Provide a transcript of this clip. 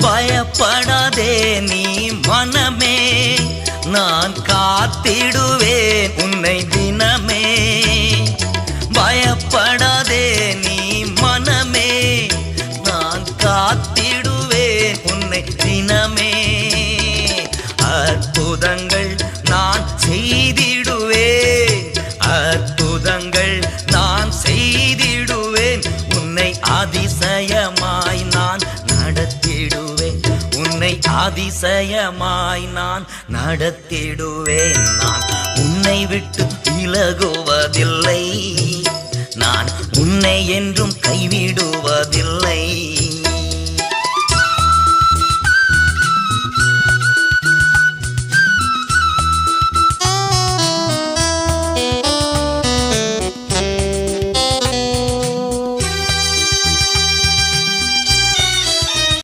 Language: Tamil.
பயப்படாதே நீ மனமே, நான் காத்திடுவேன் உன்னை தினமே. பயப்படாதே நீ மனமே, நான் காத்திடுவேன் உன்னை தினமே. அற்புதங்கள் நான் செய்திடுவேன், அற்புதங்கள் நான் செய்திடுவேன். உன்னை அதிசயமாய் நான் நடத்திடுவேன், உன்னை அதிசயமாய் நான் நடத்திடுவேன். நான் உன்னை விட்டு விலகுவதில்லை, நான் உன்னை என்றும் கைவிடுவதில்லை.